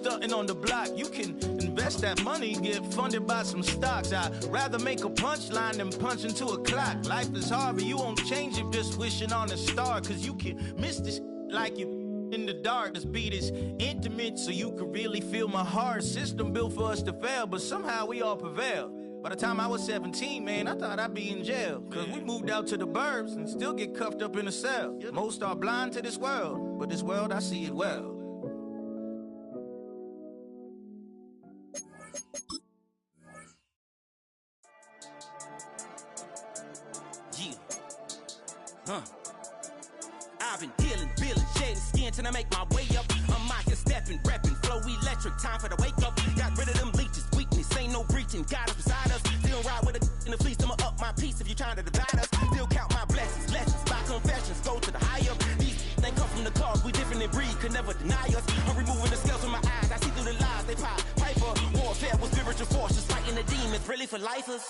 stunting on the block. You can invest that money, get funded by some stocks. I'd rather make a punchline than punch into a clock. Life is hard, but you won't change it just wishing on a star. Cause you can miss this like you in the dark. This beat is intimate, so you can really feel my heart. System built for us to fail, but somehow we all prevail. By the time I was 17, man, I thought I'd be in jail. Cause we moved out to the burbs and still get cuffed up in a cell. Most are blind to this world, but this world, I see it well. I've been dealing, feeling, shading skin till I make my way up. I'm mocking, stepping, repping, flow electric, time for the wake up. Got rid of them leeches, weakness, ain't no breaching. God is beside us, still ride with a in the fleece. I'ma up my piece if you trying to divide us. Still count my blessings, lessons, by confessions, go to the high up. These they come from the cause, we different in breed, could never deny us. I'm removing the scales from my eyes, I see through the lies, they pop. Piper, warfare with spiritual forces, fighting the demons, really for lifers.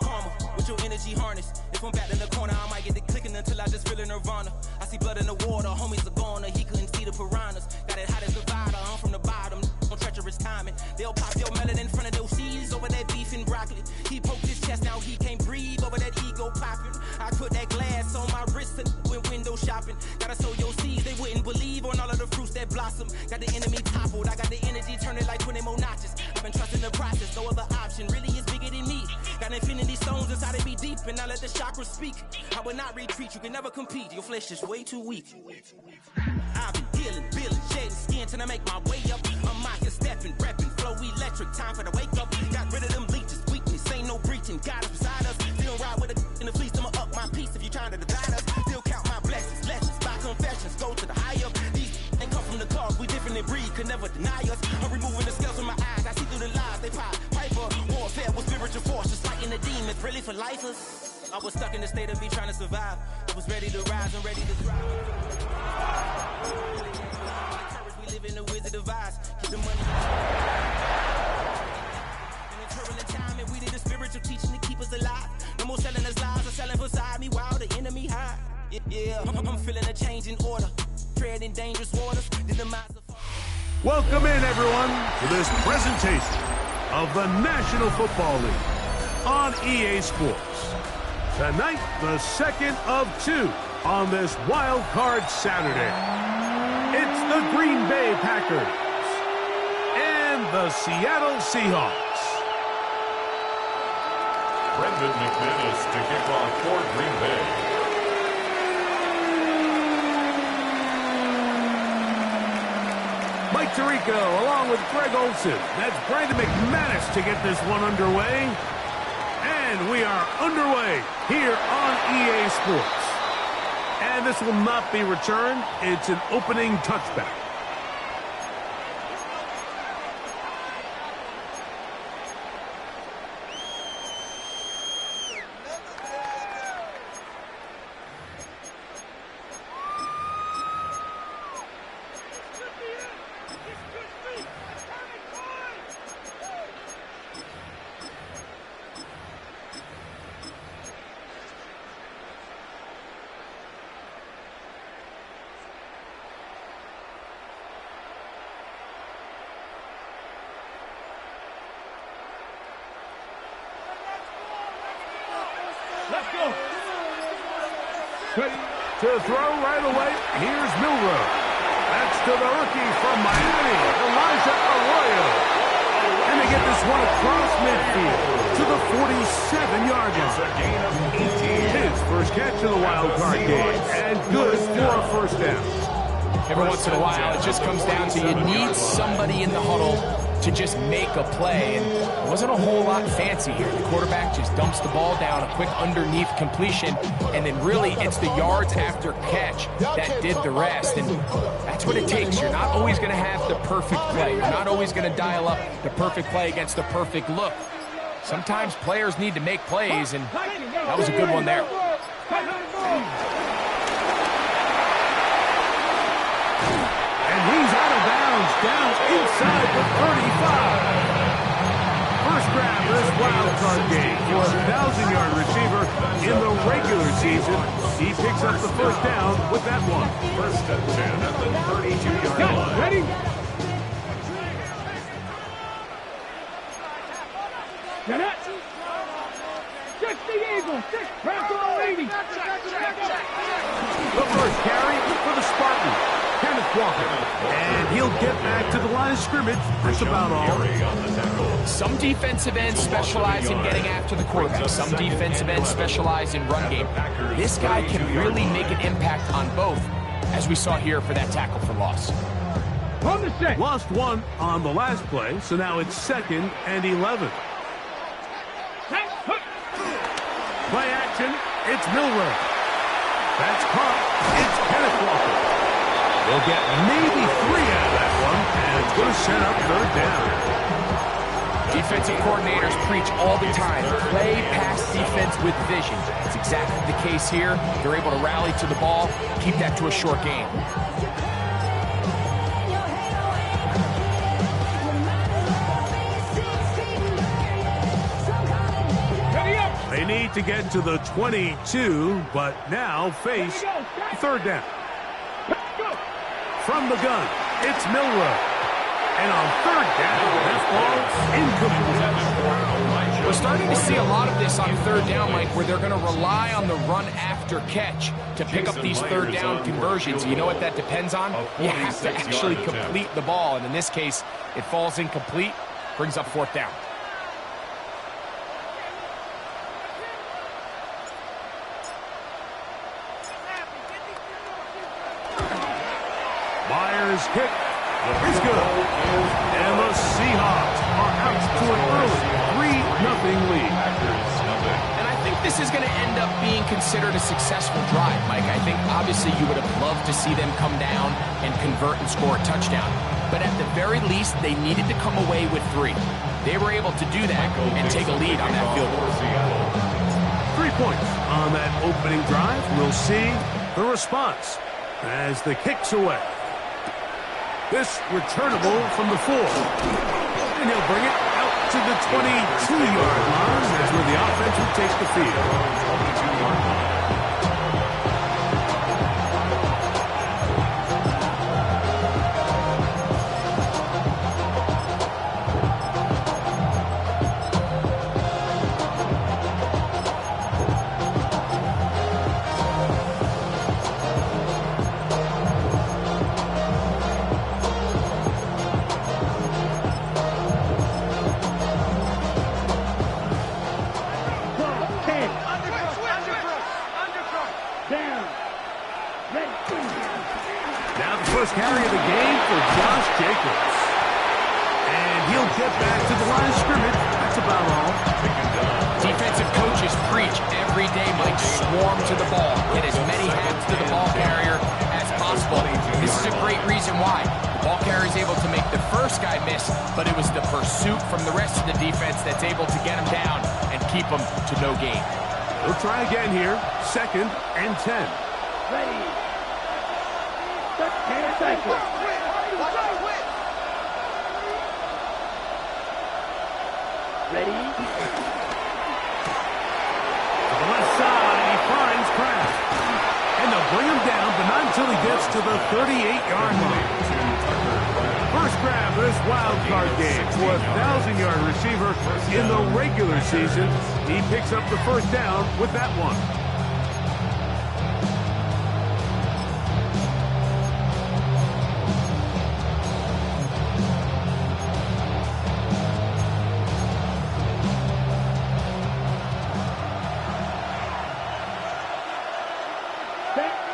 Karma, with your energy harness. If I'm back in the corner, I might get it clicking until I just feel a nirvana. I see blood in the water, homies are gone, he couldn't see the piranhas. Got it hot as Nevada, I'm from the bottom, on treacherous timing. They'll pop your melon in front of those seeds over that beef and broccoli. He poked his chest, now he can't breathe over that ego popping. I put that glass on my wrist and went window shopping. Gotta sow your seeds, they wouldn't believe on all of the fruits that blossom. Got the enemy toppled, I got the energy turning like 20 more notches. I've been trusting the process, no other option really is bigger than me. Got infinity stones inside of me deep, and I let the chakras speak. I will not retreat, you can never compete, your flesh is way too weak. I've been dealing, feeling, shedding skin till I make my way up. I'm mocking, stepping, repping, flow electric, time for the wake up. Got rid of them leeches, weakness, ain't no breaching, God is beside us. Still ride with a in the fleece, I'ma up my piece if you trying to divide us. Still count my blessings, lessons, by confessions, go to the high up. These ain't come from the cause, we different in breed, could never deny us. I'm removing the scales from my eyes, I see through the lies, they pop. Piper, warfare with spiritual forces, fighting the demons, really for lifers. I was stuck in the state of me trying to survive. I was ready to rise and ready to thrive. We live in the Wizard of Oz. Keep the money. In a turbulent time, and we need a spiritual teaching to keep us alive. No more selling us lies or selling beside me while the enemy hide. Yeah, I'm feeling a change in order. Treading dangerous waters. The demise of... Welcome in, everyone, to this presentation of the National Football League on EA Sports. Tonight, the second of two on this Wild Card Saturday. It's the Green Bay Packers and the Seattle Seahawks. Brendan McManus to kick off for Green Bay. Mike Tirico along with Greg Olson. That's Brandon McManus to get this one underway. And we are underway here on EA Sports. And this will not be returned. It's an opening touchback. Let's go. Ready to throw right away. Here's Milroe. That's to the rookie from Miami, Elijah Arroyo. And they get this one across midfield to the 47-yard line. His first catch of the wild card game, and good for a first down. Every once in a while, it just comes down to you need somebody in the huddle to just make a play. And it wasn't a whole lot fancy here. The quarterback just dumps the ball down, a quick underneath completion, and then really it's the yards after catch that did the rest. And that's what it takes. You're not always going to have the perfect play. You're not always going to dial up the perfect play against the perfect look. Sometimes players need to make plays, and that was a good one there. He's out of bounds, down inside the 35. First grab this wild card game for a 1,000-yard receiver in the regular season. He picks up the first down with that one. First and 10 at the 32-yard line. Ready? Get it. 60 Eagles. 6 Bronco 80. The first carry for the Spartans, Kenneth Walker. And he'll get back to the line of scrimmage. That's about all. Some defensive ends specialize in getting after the quarterback. Some defensive ends specialize in run game. This guy can really make an impact on both, as we saw here for that tackle for loss. On the 6. Lost one on the last play, so now it's 2nd and 11. Play action, it's Milroe. That's caught, it's Kenneth Walker. They'll get maybe 3 out of that one, and it's going to set up 3rd down. Defensive coordinators preach all the time, play pass defense with vision. It's exactly the case here. They're able to rally to the ball, keep that to a short game. They need to get to the 22, but now face 3rd down. From the gun, it's Milroe. And on 3rd down, that ball incomplete. We're starting to see a lot of this on 3rd down, Mike, where they're going to rely on the run after catch to pick up these 3rd down conversions. You know what that depends on? You have to actually complete the ball, and in this case, it falls incomplete, brings up 4th down. Myers' kick is good. And the Seahawks are out to an early 3-0 lead. And I think this is going to end up being considered a successful drive, Mike. I think obviously you would have loved to see them come down and convert and score a touchdown. But at the very least, they needed to come away with 3. They were able to do that and take a lead on that field goal. 3 points on that opening drive. We'll see the response as the kick's away. This returnable from the 4. And he'll bring it out to the 22-yard line. That's where the offense will take the field. Carry of the game for Josh Jacobs. And he'll get back to the line of scrimmage. That's about all. Defensive coaches preach every day, Mike, swarm to the ball. Get as many hands to the ball carrier as possible. This is a great reason why. The ball carrier is able to make the first guy miss, but it was the pursuit from the rest of the defense that's able to get him down and keep him to no gain. We'll try again here. 2nd and 10. Ready. 10 seconds. Ready? To the left side, he finds Kraft. And they'll bring him down, but not until he gets to the 38-yard line. First grab of this wild card game for a 1,000-yard receiver in the regular season. He picks up the 1st down with that one.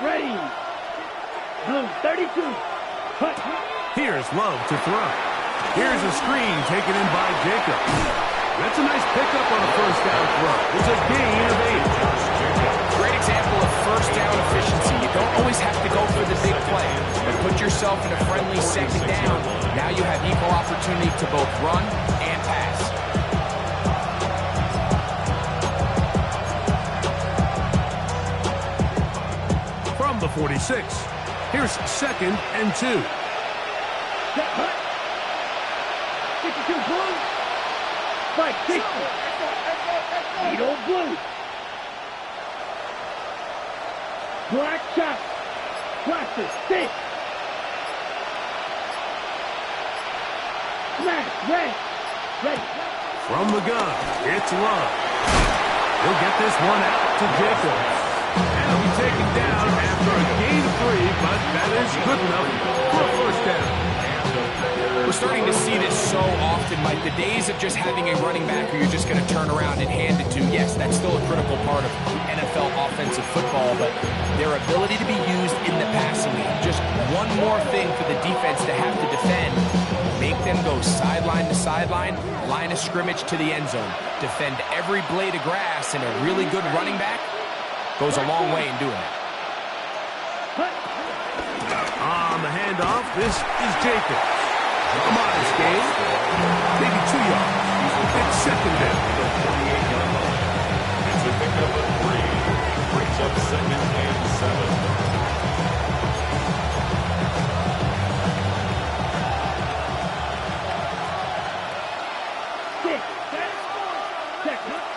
Ready. Blue 32. Cut. Here's Love to throw. Here's a screen taken in by Jacobs. That's a nice pickup on a 1st down throw. It's a gain of 8. Great example of 1st down efficiency. You don't always have to go for the big play, but put yourself in a friendly 2nd down. Now you have equal opportunity to both run and pass. The 46. Here's 2nd and 2. Set cut. 52 blue. Spike 60. Needle blue. Black shot. Blaster 6. Smash red. Ready. From the gun, it's Love. He'll get this one out to Jacobs. And he'll be taken down after a gain of 3, but that is good enough for a first down. We're starting to see this so often, Mike. The days of just having a running back who you're just going to turn around and hand it to, yes, that's still a critical part of NFL offensive football, but their ability to be used in the passing game, just one more thing for the defense to have to defend, make them go sideline to sideline, line of scrimmage to the end zone, defend every blade of grass, and a really good running back goes a long way in doing that. On the handoff, this is Jacobs. A modest gain, maybe 2 yards. It's second down. It's a pickup of 3. Brings up 2nd and 7.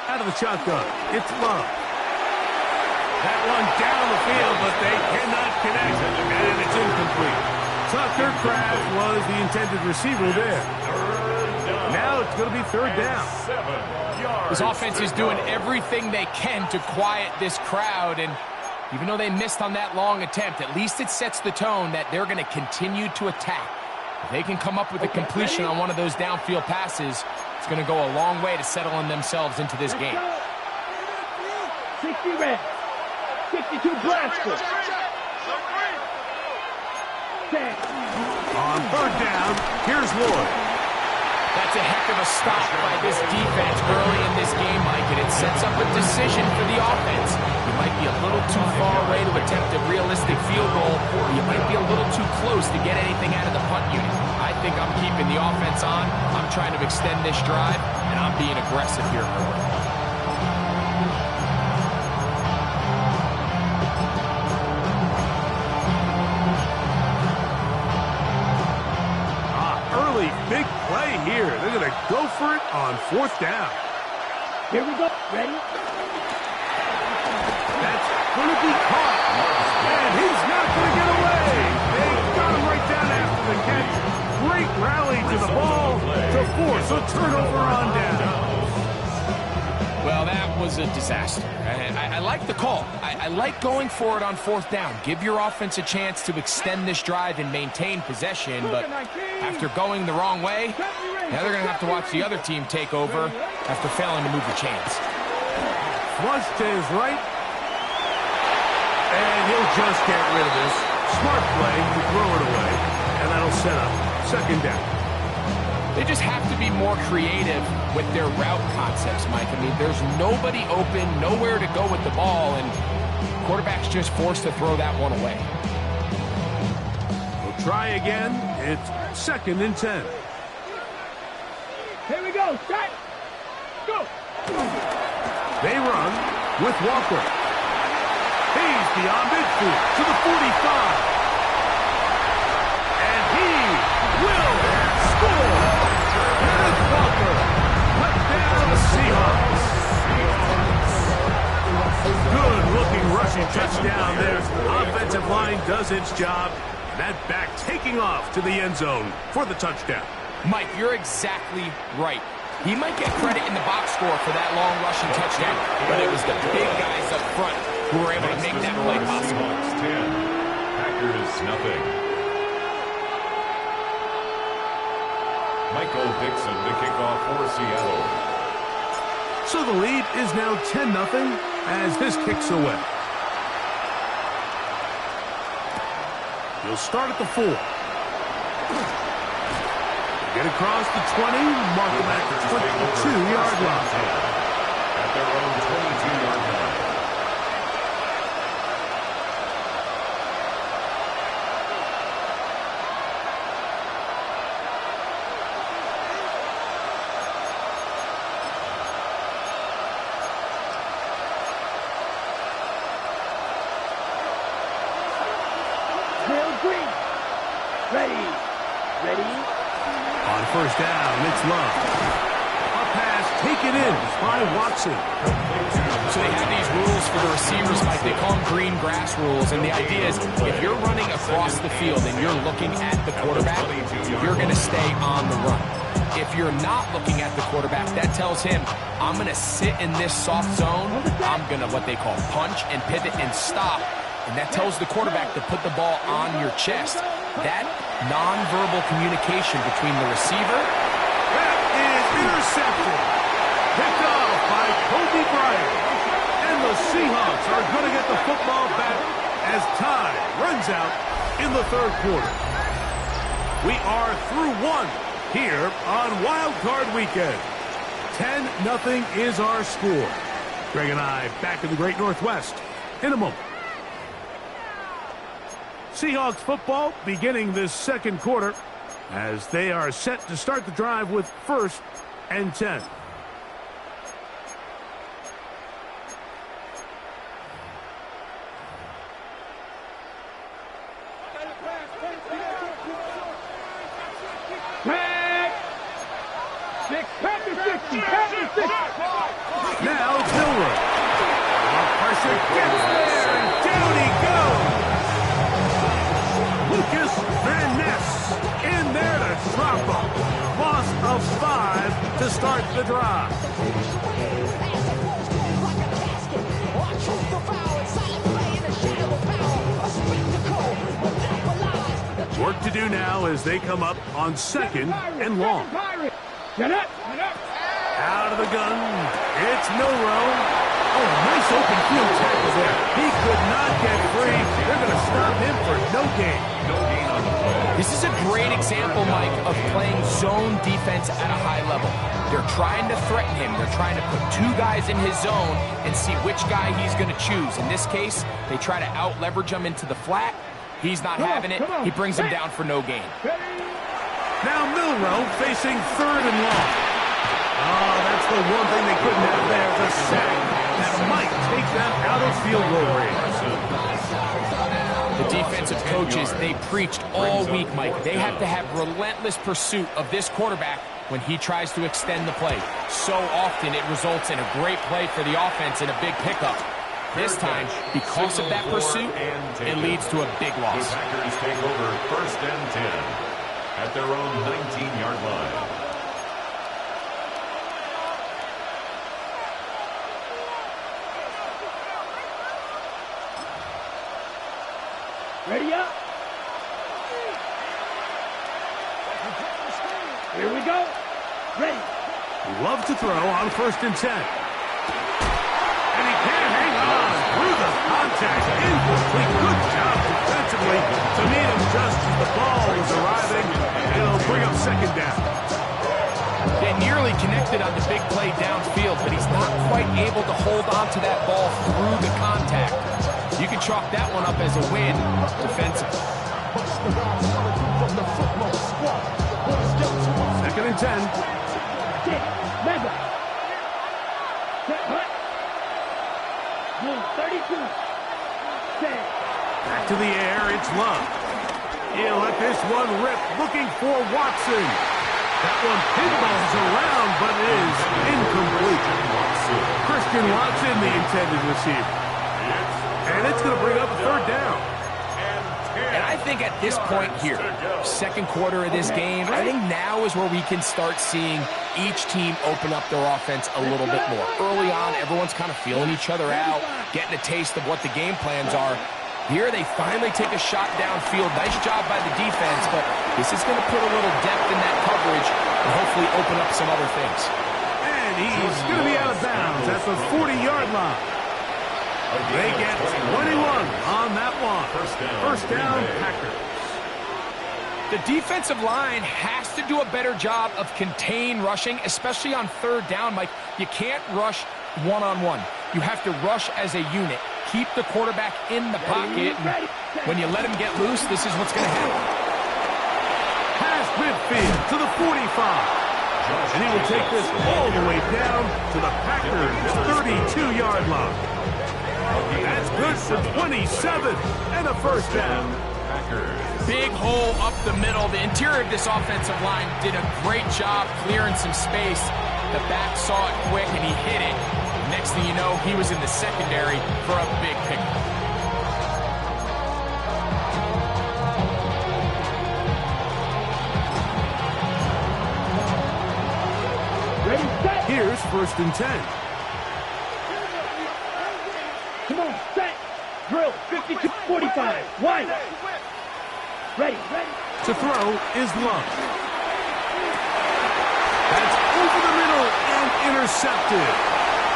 Out of the shotgun, it's Love. That one down the field, but they cannot connect, and it's incomplete. Tucker Kraft was the intended receiver there. Now it's going to be third down. 7 yards. This offense is doing everything they can to quiet this crowd, and even though they missed on that long attempt, at least it sets the tone that they're going to continue to attack. If they can come up with a completion on one of those downfield passes, it's going to go a long way to settling themselves into this game. 60 red, 62 Blaster. On third down, here's Ward. That's a heck of a stop by this defense early in this game, Mike, and it sets up a decision for the offense. You might be a little too far away to attempt a realistic field goal, or you might be a little too close to get anything out of the punt unit. I think I'm keeping the offense on. I'm trying to extend this drive, and I'm being aggressive here early. Big play here. They're going to go for it on fourth down. Here we go. Ready? That's going to be caught. And he's not going to get away. They got him right down after the catch. Great rally to the ball to force a turnover on down. Well, that was a disaster. I like the call. I like going for it on fourth down. Give your offense a chance to extend this drive and maintain possession, but after going the wrong way, now they're going to have to watch the other team take over after failing to move the chains. Flush to his right. And he'll just get rid of this. Smart play to throw it away, and that'll set up second down. They just have to be more creative with their route concepts, Mike. I mean, there's nobody open, nowhere to go with the ball, and quarterback's just forced to throw that one away. We'll try again. It's 2nd and 10. Here we go. Set. Go. They run with Walker. He's beyond midfield to the 45. And he will score. Kenneth Walker, touchdown Seahawks. Good-looking rushing touchdown there. Offensive line does its job. That back taking off to the end zone for the touchdown. Mike, you're exactly right. He might get credit in the box score for that long rushing touchdown, but it was the big guys up front who were able to make that play possible. 10, Packers nothing. Michael Dixon to kick off for Seattle. So the lead is now 10-0 as this kicks away. He'll start at the 4. Get across the 20, mark him at the 22-yard line. At their own 22-yard line. Green. Ready. On first down, it's Love. A pass taken in by Watson. So they have these rules for the receivers, Mike. They call them green grass rules. And the idea is if you're running across the field and you're looking at the quarterback, you're going to stay on the run. If if you're not looking at the quarterback, that tells him, I'm going to sit in this soft zone. I'm going to what they call punch and pivot and stop. And that tells the quarterback to put the ball on your chest. That nonverbal communication between the receiver. That is intercepted. Picked off by Kobe Bryant. And the Seahawks are going to get the football back as time runs out in the third quarter. We are through one here on Wild Card Weekend. 10-0 is our score. Greg and I back in the Great Northwest in a moment. Seahawks football beginning this second quarter as they are set to start the drive with 1st and 10. Now it's Milroe. Pressure gets there, and down he goes. Lucas Van Ness in there to drop him. Loss of 5 to start the drive. Work to do now as they come up on 2nd and long. Out of the gun, it's Milroe. Oh, nice open field tackle there. He could not get free. They're going to stop him for no gain. No gain on the play. This is a great example, Mike, of playing zone defense at a high level. They're trying to threaten him. They're trying to put 2 guys in his zone and see which guy he's going to choose. In this case, they try to out-leverage him into the flat. He's not having it. He brings him down for no gain. Now Milroe facing 3rd and long. Oh, that's the one thing they couldn't have there, the sack. That might take them out of field goal range. The defensive coaches, they preached all week, Mike. They have to have relentless pursuit of this quarterback when he tries to extend the play. So often it results in a great play for the offense and a big pickup. This time, because of that pursuit, it leads to a big loss. The Packers take over 1st and 10 at their own 19-yard line. Ready up. Here we go. Ready. Love to throw on 1st and 10. And he can't hang on through the contact. Incomplete. Good job defensively to meet him just as the ball was arriving. And it'll bring up 2nd down. They nearly connected on the big play downfield, but he's not quite able to hold on to that ball through the contact. You can chalk that one up as a win defensively. 2nd and 10. Back to the air, it's Love. He'll let this one rip, looking for Watson. That one pinballs around, but it is incomplete. Christian Watson, the intended receiver. And it's going to bring up a 3rd down. And I think at this point here, second quarter of this game, I think now is where we can start seeing each team open up their offense a little bit more. Early on, everyone's kind of feeling each other out, getting a taste of what the game plans are. Here they finally take a shot downfield. Nice job by the defense, but this is going to put a little depth in that coverage and hopefully open up some other things. And he's going to be out of bounds at the 40-yard line. They get 21 on that one. First down, Packers. The defensive line has to do a better job of contain rushing, especially on 3rd down, Mike. You can't rush one-on-one. You have to rush as a unit. Keep the quarterback in the pocket. And when you let him get loose, this is what's going to happen. Pass midfield to the 45. And he will take this all the way down to the Packers' 32-yard line. That's good for 27 and a first down. Big hole up the middle. The interior of this offensive line did a great job clearing some space. The back saw it quick and he hit it. Next thing you know, he was in the secondary for a big pickup. Here's 1st and 10. Come on, set. Drill. 52-45. Wide. Ready. To throw is Love. That's over the middle and intercepted.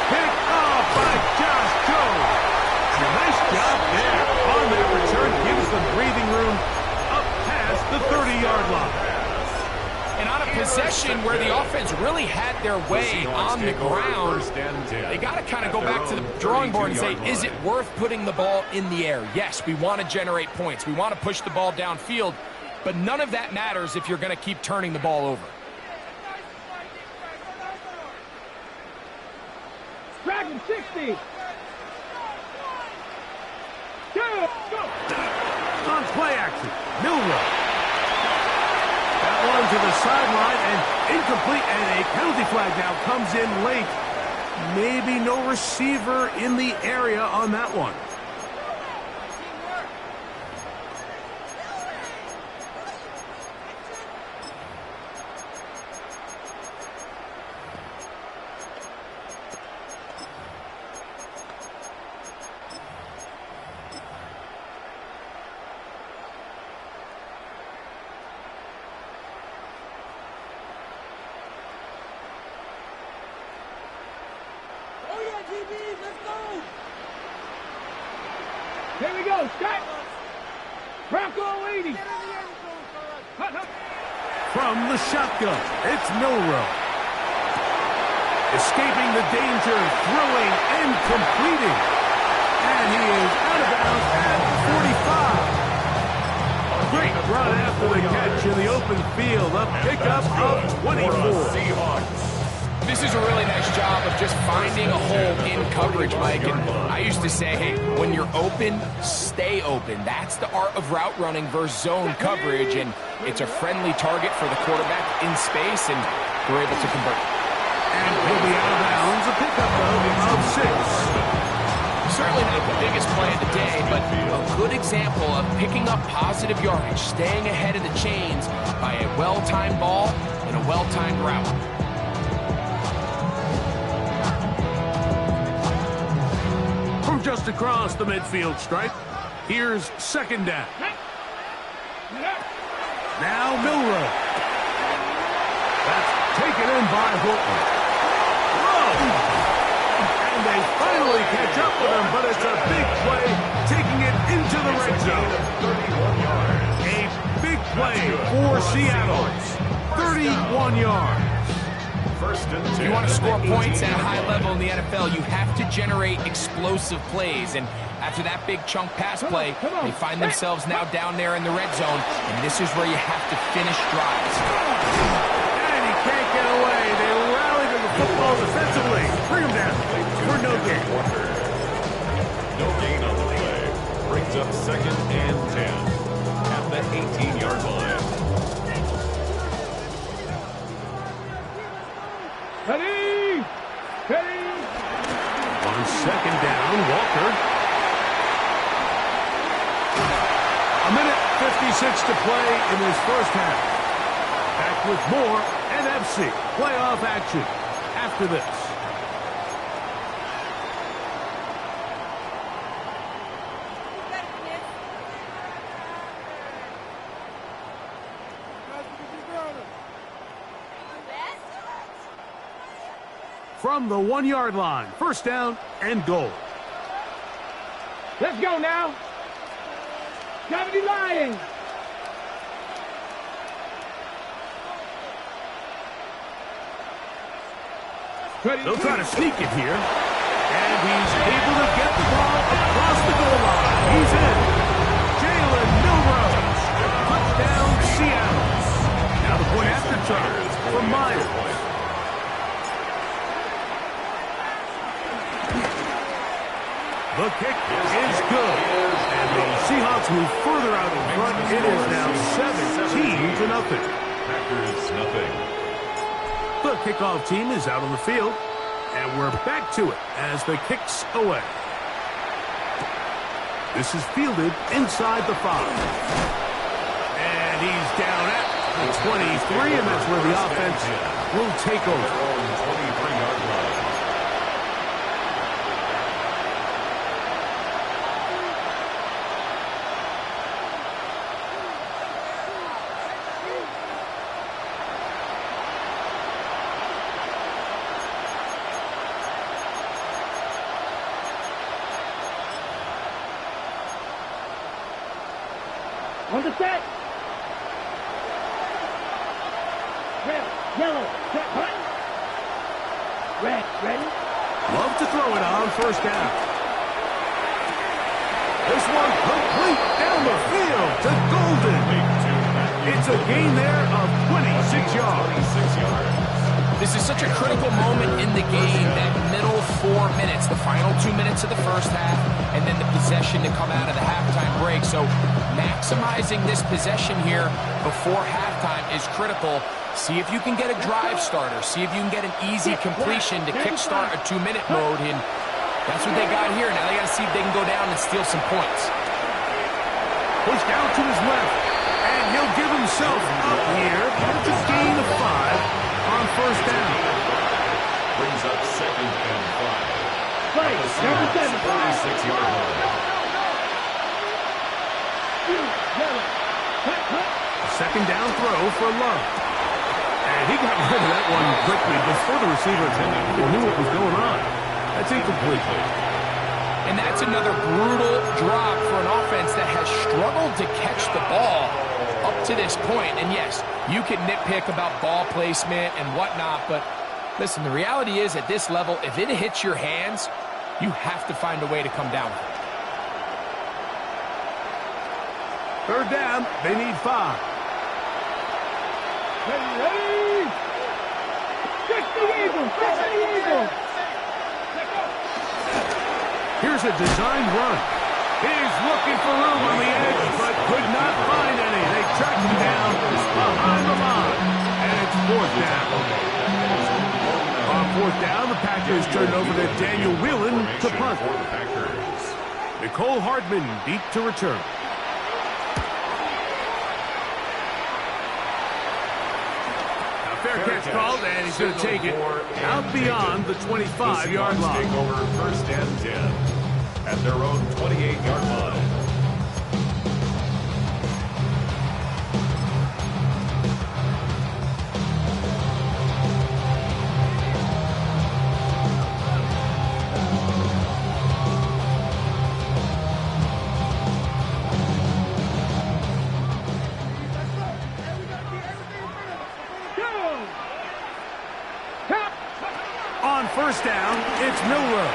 Picked off by Josh Jones. Nice job there on that return. Gives them breathing room up past the 30-yard line. And on a possession where the offense really had their way on the ground, they got to kind of go back to the drawing board and say, is it worth putting the ball in the air? Yes, we want to generate points. We want to push the ball downfield, but none of that matters if you're going to keep turning the ball over. Dragon 60. Go. On play action, Milroe. That one to the sideline and incomplete, and a penalty flag now comes in late. Maybe no receiver in the area on that one. Here we go, Scott. Bronco 80. From the shotgun, it's Milroe. Escaping the danger, throwing and completing. And he is out of bounds at 45. Great run after the catch in the open field. A pickup of 24. This is a really nice job of just finding a hole in coverage, Mike. And I used to say, hey, when you're open, stay open. That's the art of route running versus zone coverage, and it's a friendly target for the quarterback in space, and we're able to convert. And he'll be out of bounds, a pickup of 6. Certainly not the biggest play of the day, but a good example of picking up positive yardage, staying ahead of the chains by a well-timed ball and a well-timed route. From just across the midfield stripe, here's 2nd down. Now Milroe. That's taken in by Horton. And they finally catch up with him, but it's a big play, taking it into the red zone. A big play for Seattle. 31 yards. If you want to score points at a high level in the NFL, you have to generate explosive plays. And after that big chunk pass play, they find themselves now down there in the red zone, and this is where you have to finish drives. And he can't get away. They rally to the football defensively. Bring him down for no gain. No gain on the play. Brings up 2nd and 10 at the 18-yard line. Ready. On 2nd down, Walker. A minute 56 to play in this first half. Back with more NFC playoff action after this. From the 1-yard line, 1st down and goal. Let's go now. Gravity Lions. They'll try to sneak it here. And he's able to get the ball across the goal line. He's in. Jalen Milroe. Touchdown, Seattle. Now the point after try from Myers. The kick is good. And the Seahawks move further out in front. It is now 17-0. Packers nothing. The kickoff team is out on the field. And we're back to it as the kick's away. This is fielded inside the 5. And he's down at the 23, and that's where the offense will take over. On the set. Red, yellow, set, button. Red, ready. Love to throw it on first down. This one complete down the field to Golden. It's a gain there of 26 yards. This is such a critical moment in the game, that middle 4 minutes, the final 2 minutes of the first half, and then the possession to come out of the halftime break. So maximizing this possession here before halftime is critical. See if you can get a drive starter. See if you can get an easy completion to kickstart a 2-minute mode. And that's what they got here. Now they got to see if they can go down and steal some points. Pushed out to his left, and he'll give himself up here. It's a gain of 5 on first down. Brings up 2nd and 5. Play, number 7. 36-yard line. Yellow. Cut. Second down throw for Love. And he got rid of that one quickly before the receiver knew what was going on. That's incomplete. And that's another brutal drop for an offense that has struggled to catch the ball up to this point. And yes, you can nitpick about ball placement and whatnot, but listen, the reality is at this level, if it hits your hands, you have to find a way to come down with it. Third down, they need 5. Ready. Fix the Eagle. Here's a designed run. He's looking for room on the edge, but could not find any. They tracked him down behind the line, and it's fourth down. On fourth down, the Packers turn over to Daniel Whelan to punt. Nicole Hardman deep to return. Fair catch called, and he's going to take it out beyond the 25-yard line. Take over 1st and 10 at their own 28-yard line. First down, it's Milroe.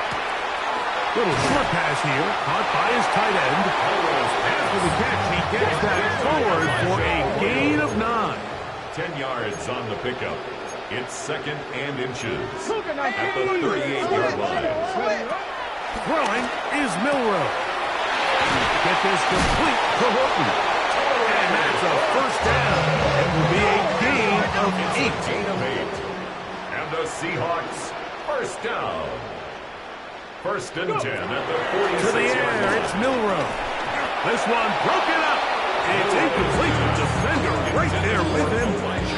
Little short pass here, caught by his tight end. After the catch, he gets that forward for a gain of 9. 10 yards on the pickup. It's 2nd and inches At the 38-yard line. Throwing is Milroe. Get this complete to Horton. And that's a first down. It will be a gain of 8. Gain of 8. And the Seahawks, first down. 1st and 10 at the 46-yard line. To the air, it's Milroe. This one broken up. It's incomplete. The defender right there with him.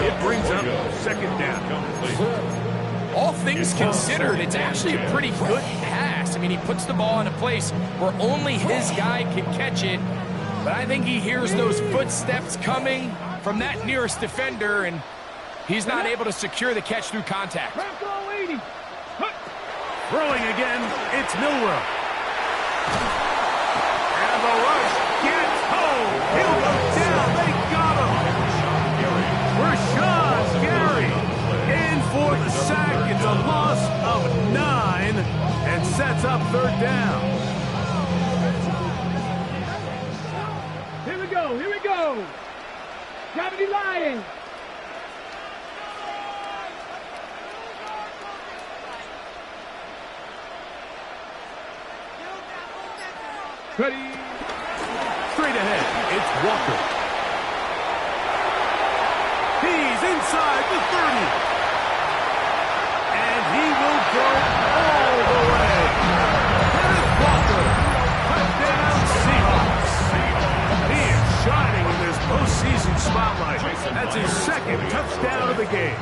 It brings up 2nd down. All things considered, it's actually a pretty good pass. I mean, he puts the ball in a place where only his guy can catch it. But I think he hears those footsteps coming from that nearest defender, and he's not able to secure the catch through contact. Throwing again, it's Milroe. And the rush gets home. He'll go down. They got him. Rashawn Gary in for the sack. It's a loss of 9 and sets up 3rd down. Here we go. Gravity Lions. Ready. Straight ahead, it's Walker. He's inside the 30. And he will go all the way. Kenneth Walker, touchdown Seahawks. He is shining in this postseason spotlight. That's his 2nd touchdown of the game.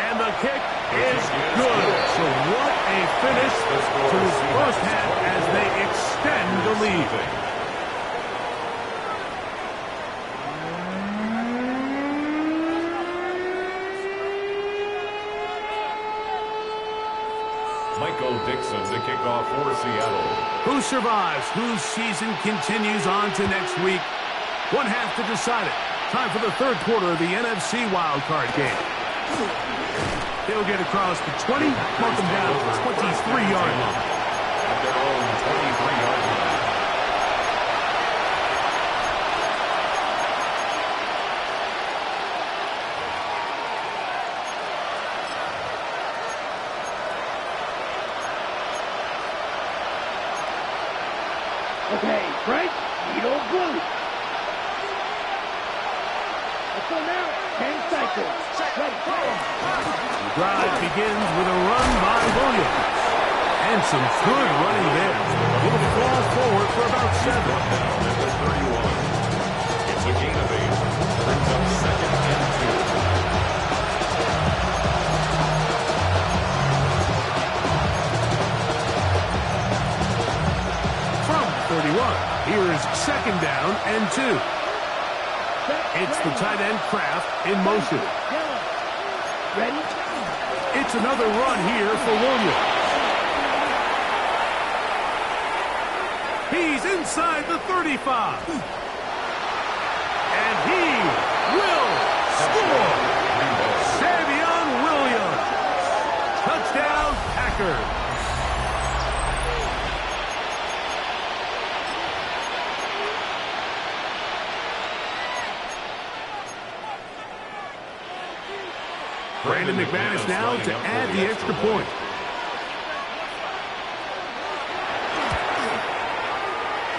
And the kick is good. So what a finish to his first half as they extend the lead. Michael Dixon Jackson to kick off for Seattle. Who survives? Whose season continues on to next week? One half to decide it. Time for the third quarter of the NFC wildcard game. They'll get across the 20, mark them down to the 23-yard line. At their own 23-yard line. Okay, Frank, you don't blue. So now, 10 cycles. Ready, The drive begins with a run by Williams. And some good running there. It'll fall forward for about 7. At the 31. It's a gain of 8. Brings up second and 2. From 31. Here's second down and 2. It's the tight end Kraft in motion. ready? It's another run here for Williams. He's inside the 35. And he will score. Savion Williams. Touchdown, Packers. Brandon McManus now to add the extra point.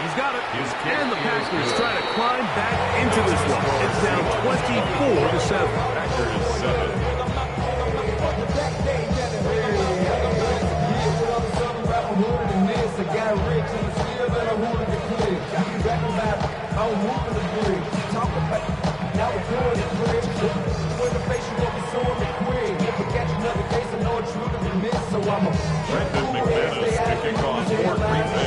He's got it. And the Packers try to climb back into this one. It's down 24-7. Packers 7. Brandon McManus kicking off for Green Bay.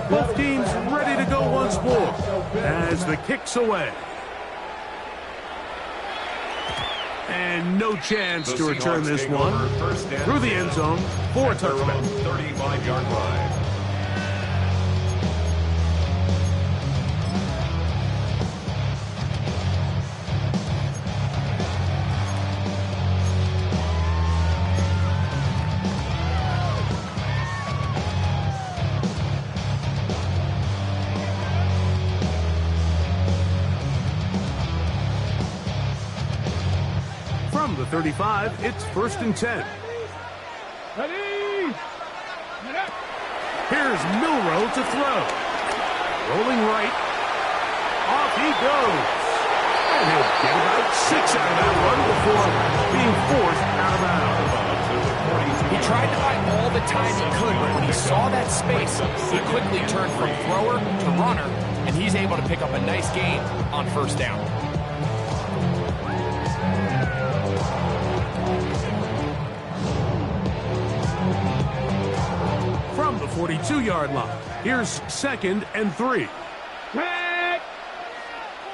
Both teams ready to go once more as the kick's away. And no chance to return this one through the end zone for a touchdown. 35-yard line. From the 35, it's 1st and 10. Ready? Here's Milroe to throw. Rolling right. Off he goes. And he'll get about 6 out of that one before being forced out of bounds. He tried to buy all the time he could, but when he saw that space, he quickly turned from thrower to runner, and he's able to pick up a nice gain on 1st down. From the 42-yard line, here's 2nd and 3. Red!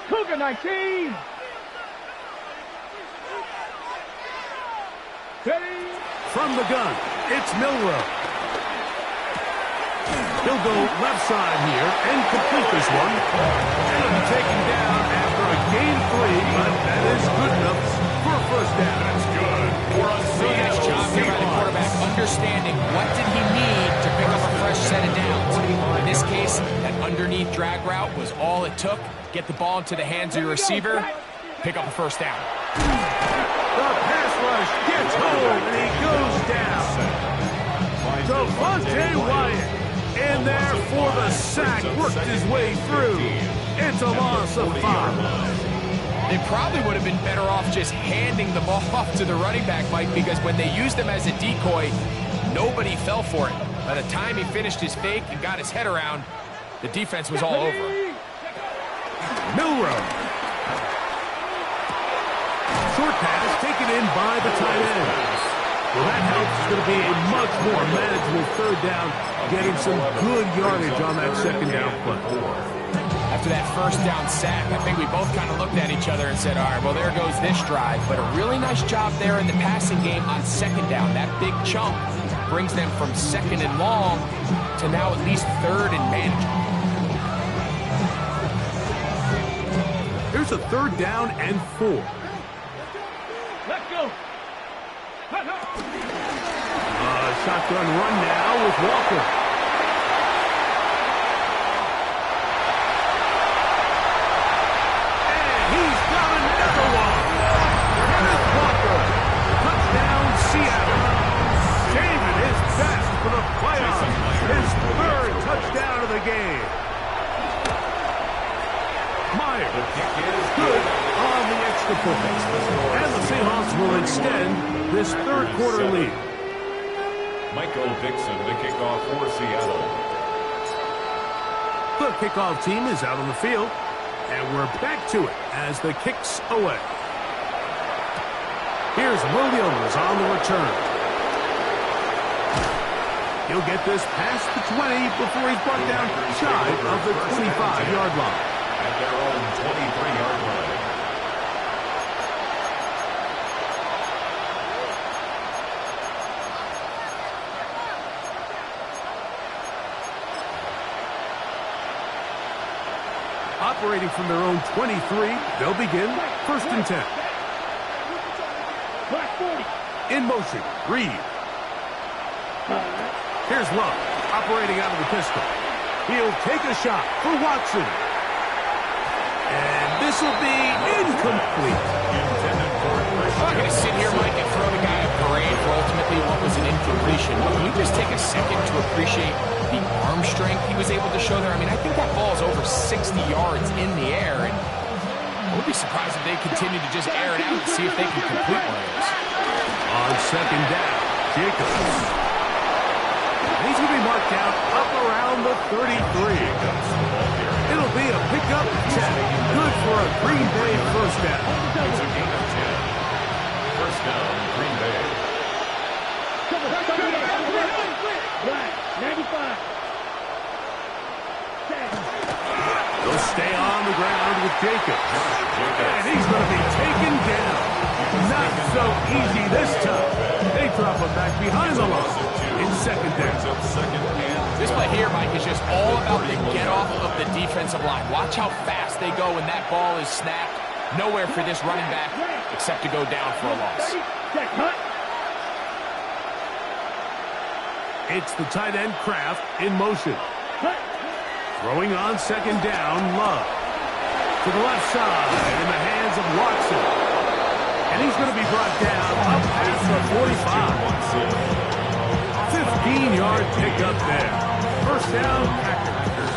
Cougar 19! Ready? From the gun, it's Milroe. He'll go left side here and complete this one. And he'll be taken down after a gain 3, but that is good enough for a 1st down. That's good. Really nice job here by the quarterback, understanding what did he need to pick up a fresh set of downs. In this case, that underneath drag route was all it took. Get the ball into the hands of your receiver, pick up a 1st down. The pass rush gets home, and he goes down. Devontae Wyatt in there for the sack, worked his way through. It's a loss of 5. They probably would have been better off just handing the ball off to the running back, Mike, because when they used him as a decoy, nobody fell for it. By the time he finished his fake and got his head around, the defense was all over. Milroe. Short pass taken in by the tight end. Well, that helps. It's going to be a much more manageable 3rd down, getting some good yardage on that 2nd down play. I After that first down sack, I think we both kind of looked at each other and said, all right, well, there goes this drive. But a really nice job there in the passing game on second down. That big chunk brings them from second and long to now at least third and manageable. Here's a 3rd down and 4. Let's go. Shotgun run now with Walker. And he's got another one. Kenneth Walker. Touchdown, Seattle. Saving his best for the playoffs. His 3rd touchdown of the game. Myers. Good on the extra point. And the Seahawks will extend this 3rd quarter lead. Michael Dixon, the kickoff for Seattle. The kickoff team is out on the field, and we're back to it as the kick's away. Here's Williams on the return. He'll get this past the 20 before he's brought down shy of the 25-yard line. At their own 23-yard line. Operating from their own 23, they'll begin 1st and 10. In motion, Reed. Here's Love, operating out of the pistol. He'll take a shot for Watson. And this will be incomplete. I'm not going to sit here, Mike, and throw the guy a parade for ultimately what was an incompletion. But can we just take a second to appreciate the arm strength he was able to show there? I mean, I think that ball is over 60 yards in the air, and I would be surprised if they continue to just air it out and see if they can complete one of those. On 2nd down, Jacobs. He's going to be marked out up around the 33. It'll be a pickup 10. Good for a Green Bay 1st down. It's a gain of 10. 1st down, Green Bay. 95. They'll stay on the ground with Jacobs. And he's going to be taken down. Not so easy this time. They drop him back behind the line in 2nd down. This play here, Mike, is just all about the get-off of the defensive line. Watch how fast they go when that ball is snapped. Nowhere for this running back except to go down for a loss. It's the tight end Kraft in motion. Throwing on 2nd down, Love. To the left side in the hands of Watson. And he's going to be brought down up past the 45. 15-yard pickup there. 1st down, Packers.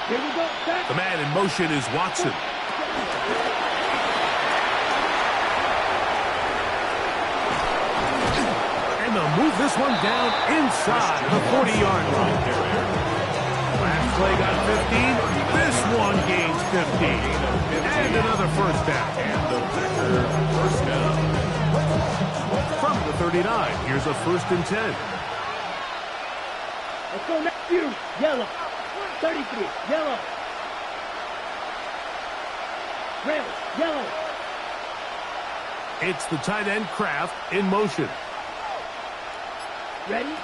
Here we go. The man in motion is Watson. And they'll move this one down inside the 40-yard line. Last play got 15. This one gains 15. And another 1st down. And the Packer 1st down. From the 39, here's a 1st and 10. Let's go next few. Yellow. 33. Yellow. Red. Yellow. It's the tight end Kraft in motion. Ready?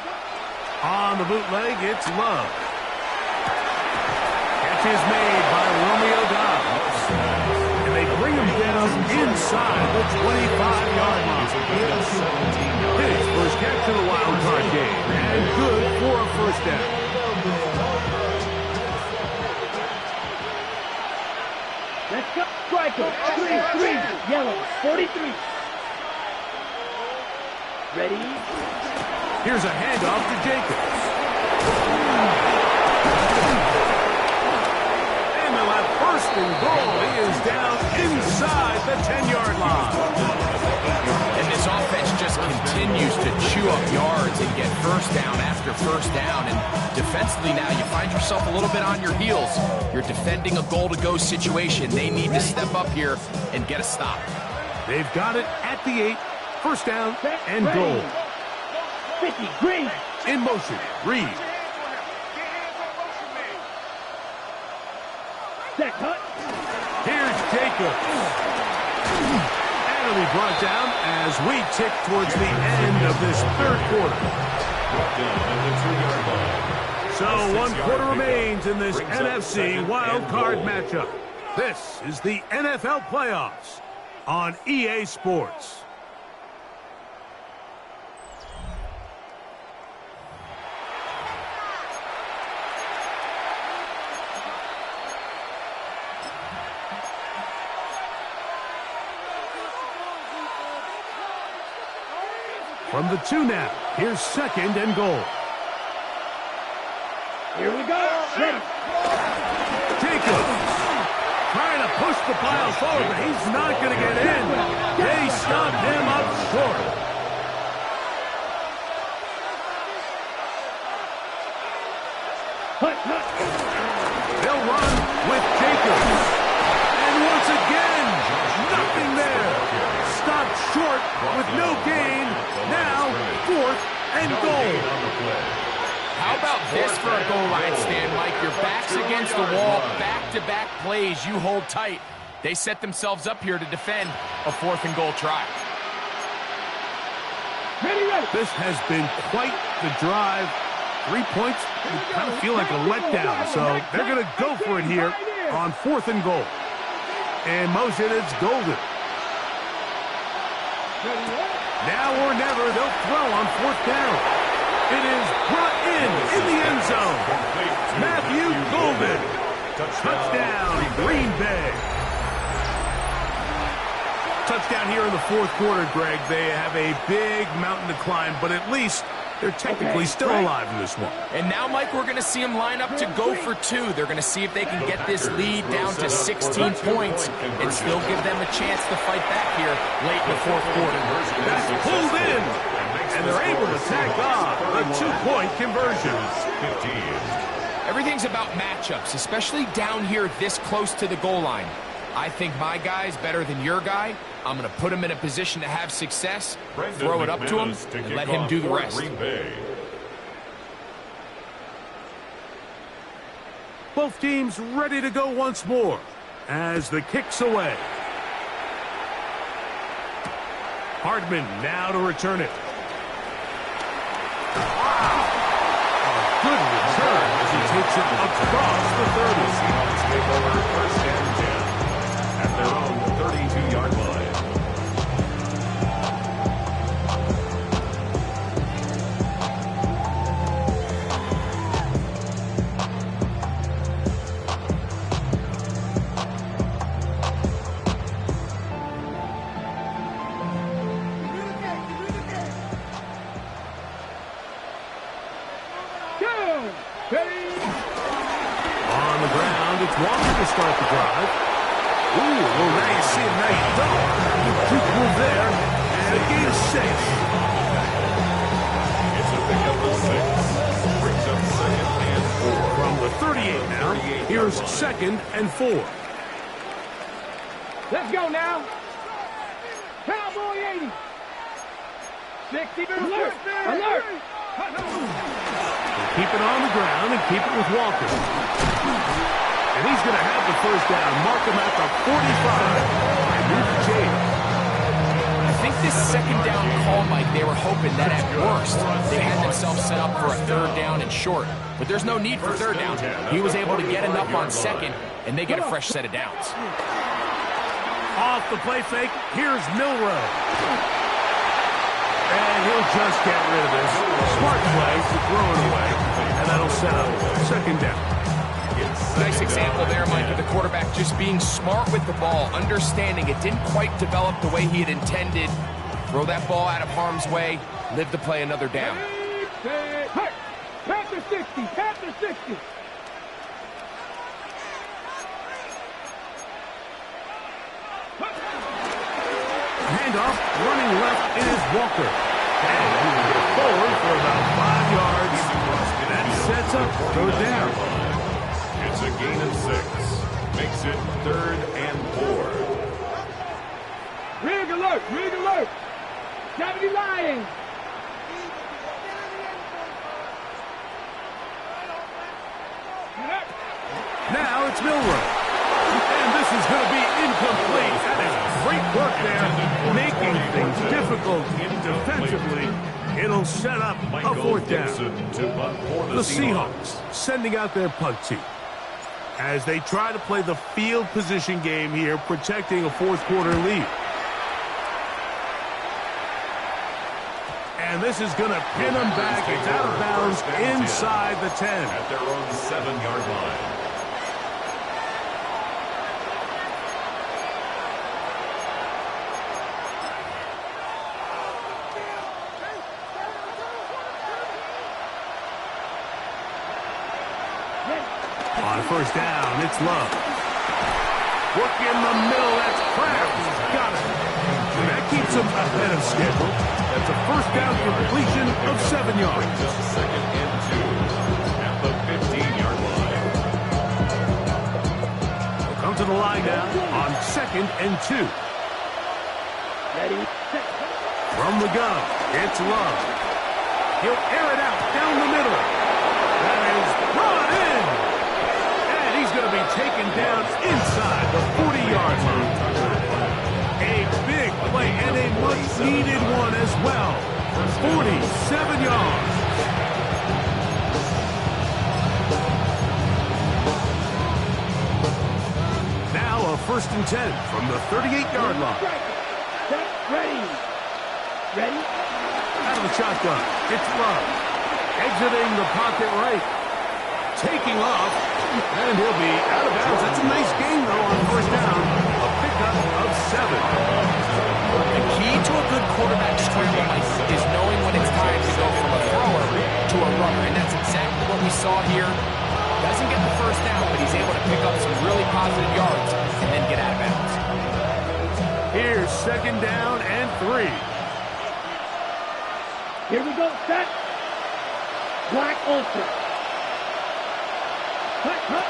On the bootleg, it's Love. Catch is made by Romeo Doubs. And they bring him down inside the 25-yard line. His first catch of the wild card game. And good for a 1st down. Let's go. Striker. 3. Yellow. 43. Ready? Here's a handoff to Jacobs. And they'll have 1st and goal. He is down inside the 10-yard line. And this offense just continues to chew up yards and get 1st down after 1st down. And defensively now, you find yourself a little bit on your heels. You're defending a goal-to-go situation. They need to step up here and get a stop. They've got it at the 8. 1st down and goal. 50. Green. In motion, Reed. Jacobs. And it'll be brought down as we tick towards the end of this third quarter. So 1 quarter remains in this NFC Wild Card matchup. This is the NFL Playoffs on EA Sports. From the 2 now, here's 2nd and goal. Here we go. Ready. Jacobs trying to push the pile forward, but he's not going to get in. They stopped him up short. They'll run with Jacobs. And once again, nothing there. Stopped short with no gain. Now, 4th and goal. How about this for a goal line stand, Mike? Your back's against the wall, back-to-back plays, you hold tight. They set themselves up here to defend a 4th and goal try. This has been quite the drive. 3 points, you kind of feel like a letdown, so they're going to go for it here on 4th and goal. And motion, it's Golden. Now or never, they'll throw on 4th down. It is brought in the end zone. Matthew Golden. Touchdown, Green Bay. Touchdown here in the 4th quarter, Greg. They have a big mountain to climb, but at least they're technically still alive in this one. And now, Mike, we're going to see them line up to go for 2. They're going to see if they can get this lead down to 16 points and still give them a chance to fight back here late in the 4th quarter. That's pulled in. And they're able to tack on a 2-point conversion. Everything's about matchups, especially down here this close to the goal line. I think my guy's better than your guy. I'm going to put him in a position to have success, throw it up to him, and let him do the rest. Both teams ready to go once more as the kick's away. Hardman now to return it. Good return as he takes it across the 30. Take over 1st and 10 at their own 32-yard line. On the ground, it's Walker to start the drive. Ooh, well, now you see him, now you don't. Quick move there, and a gain of 6. It's a pickup of 6. Brings up 2nd and 4. From the 38 now, here's 2nd and 4. Let's go now. Cowboy 80. 60. Alert. Alert. Keep it on the ground and keep it with Walker. And he's going to have the 1st down. Mark him at the 45. And here's James. I think this 2nd down call, Mike, they were hoping that at worst they had themselves set up for a 3rd down and short. But there's no need for 3rd down. He was able to get enough on 2nd, and they get a fresh set of downs. Off the play fake, here's Milroe. And he'll just get rid of this. Smart play to throw it away. And that'll set up 2nd down. Nice example there, Mike, of the quarterback just being smart with the ball, understanding it didn't quite develop the way he had intended. Throw that ball out of harm's way, live to play another down. Panther 60, Panther 60. Handoff, running left, it is Walker. And he will go forward for about 5 yards. That sets up 3rd down. It's a gain of 6. Makes it 3rd and 4. Rig alert, rig alert. Deputy Lying. Now it's Milroe. And this is going to be incomplete. work there, making things difficult defensively. It'll set up a fourth down. The Seahawks sending out their punt team as they try to play the field position game here, protecting a fourth quarter lead. And this is going to pin them back. It's out of bounds inside the 10. At their own 7-yard line. On first down, it's Love. Work in the middle, that's Krabs. Got it. And that keeps them ahead of schedule. That's a first down completion of 7 yards. Just second and 2 at the 15-yard line. We'll come to the line now on 2nd and 2. Ready, set. From the gun, it's Love. He'll air it out down the middle. That is brought in. And he's going to be taken down inside the 40-yard line. A big play and a much-needed one as well. 47 yards. Now a 1st and 10 from the 38-yard line. Set, ready. Ready? Out of the shotgun, it's Love. Exiting the pocket right. Taking off, and he'll be out of bounds. That's a nice gain, though, on first down. A pickup of 7. The key to a good quarterback scramble, Mike, is knowing when it's time to go from a thrower to a runner, and that's exactly what we saw here. Doesn't get the first down, but he's able to pick up some really positive yards and then get out of bounds. Here's 2nd down and 3. Here we go, set. Black ultra. Cut, cut.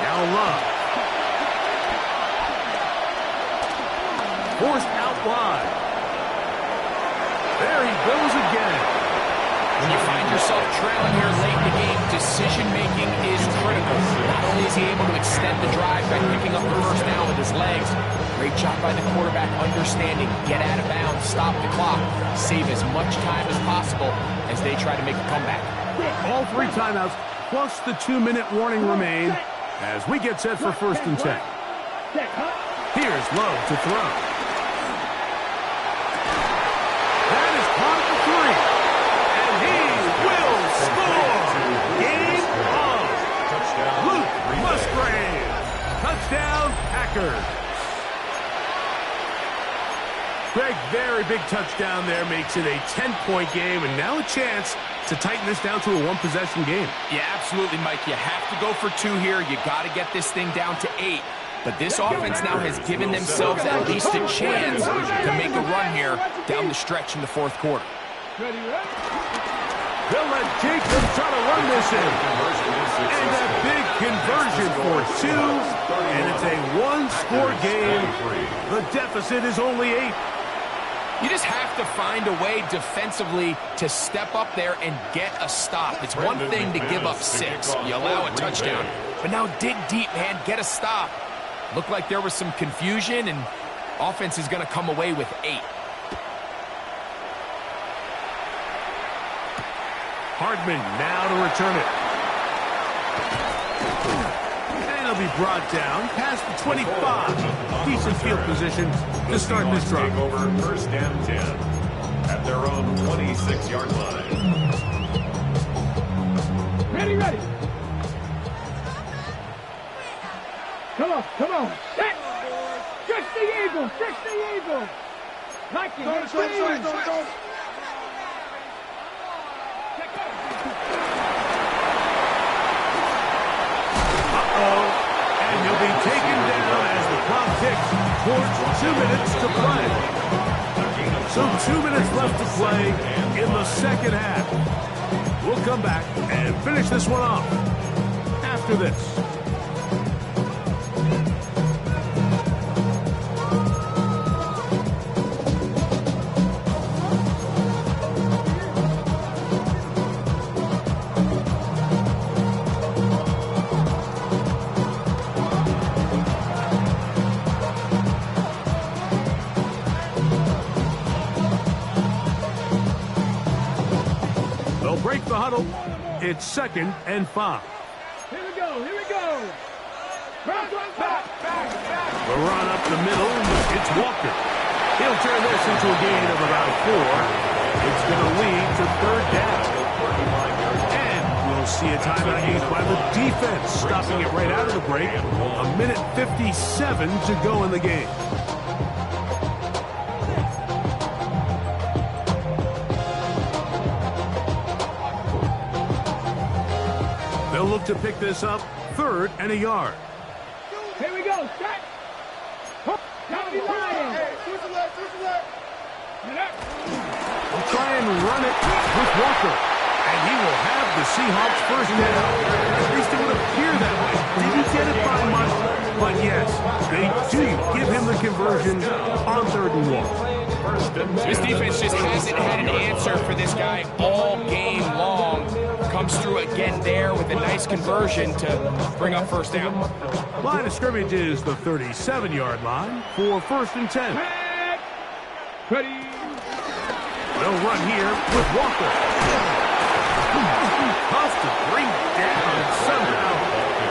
Now Love. Forced out wide. There he goes again. When you find yourself trailing here late in the game, decision-making is critical. Not only is he able to extend the drive by picking up the first down with his legs, great job by the quarterback understanding, get out of bounds, stop the clock, save as much time as possible as they try to make a comeback. All 3 timeouts, plus the 2-minute warning remain as we get set for 1st and 10. Set, cut. Here's Love to throw. That is caught for 3. And he will score. Game on. Luke Musgrave. Touchdown, Packers. Greg, very big touchdown there makes it a 10-point game, and now a chance to tighten this down to a 1-possession game. Yeah, absolutely, Mike. You have to go for 2 here. You got to get this thing down to 8. But this offense now has given themselves at least a chance to make a run here down the stretch in the 4th quarter. Ready, ready. They'll let Jacobs try to run this in. And a big conversion for 2. And it's a 1-score game. The deficit is only 8. You just have to find a way defensively to step up there and get a stop. It's one thing to give up 6. You allow a touchdown. But now dig deep, man. Get a stop. Looked like there was some confusion, and offense is going to come away with 8. Hardman now to return it. And he'll be brought down past the 25. Decent field position to start this drive. Over 1st and 10 at their own 26-yard line. Ready, ready. Come on, come on. Set. Fix the eagle, fix the eagle. Like it. Go. And he'll be taken down as the clock ticks towards 2 minutes to play. So 2 minutes left to play in the 2nd half. We'll come back and finish this one off after this. They'll break the huddle. It's 2nd and 5. Here we go. Here we go. Back. The run up the middle. It's Walker. He'll turn this into a gain of about 4. It's going to lead to 3rd down. And we'll see a timeout used by the defense, stopping it right out of the break. 1:57 to go in the game. They'll look to pick this up, 3rd and a yard. Here we go. Set. Copy line. We'll try and run it with Walker. And he will have the Seahawks 1st down. At least it would appear that way. Didn't get it by much, but yes, they do give him the conversion on 3rd and 1. This defense just hasn't had an answer for this guy all game long. Comes through again there with a nice conversion to bring up 1st down. Line of scrimmage is the 37-yard line for 1st and 10. Ready. They'll run here with Walker. Tough to bring down, and somehow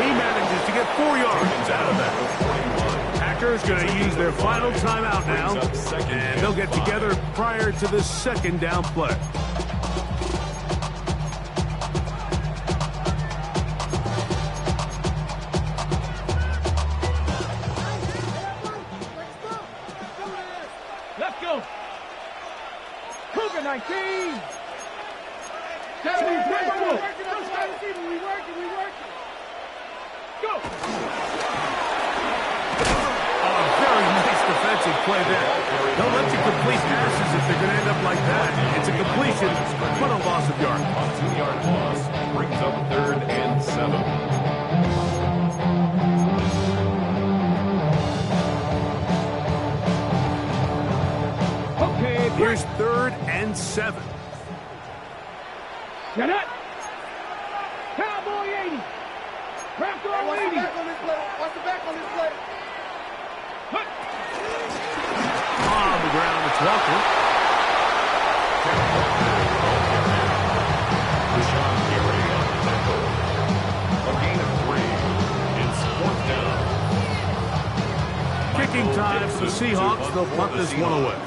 he manages to get 4 yards out of that. Packers going to use their final timeout now, and they'll get together prior to the 2nd down play. Let's go. Cougar 19. We working. Go. Oh, very nice defensive play there. Don't let you complete passes if they're going to end up like that. It's a completion, but a loss of yards. A 2-yard loss brings up 3rd and 7. Here's 3rd and 7. Get it. Cowboy 80. Raptor 80. Watch the back on this play. On the ground, it's Walker. Rashawn Gary on the tackle. A gain of 3. It's 4th down. Kicking time for the Seahawks. They'll punt this one away.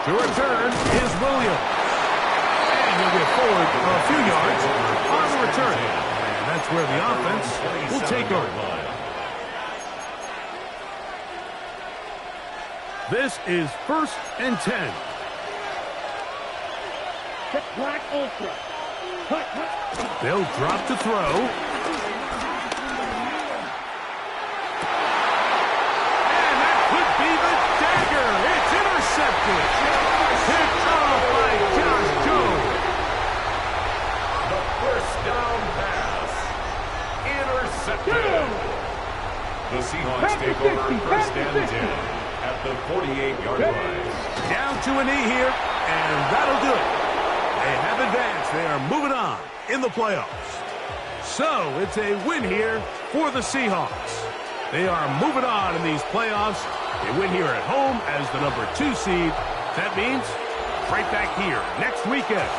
To return is Williams. And he'll get forward a few yards on the return. And that's where the offense will take over. This is 1st and 10. Black Ultra. They'll drop to throw. And that could be the dagger. It's intercepted. Picked off by Josh Jones. The 1st down pass. Intercepted. The Seahawks take over 1st and 10 at the 48-yard line. Down to a knee here, and that'll do it. They have advanced. They are moving on in the playoffs. So it's a win here for the Seahawks. They are moving on in these playoffs. They win here at home as the number 2 seed. That means right back here next weekend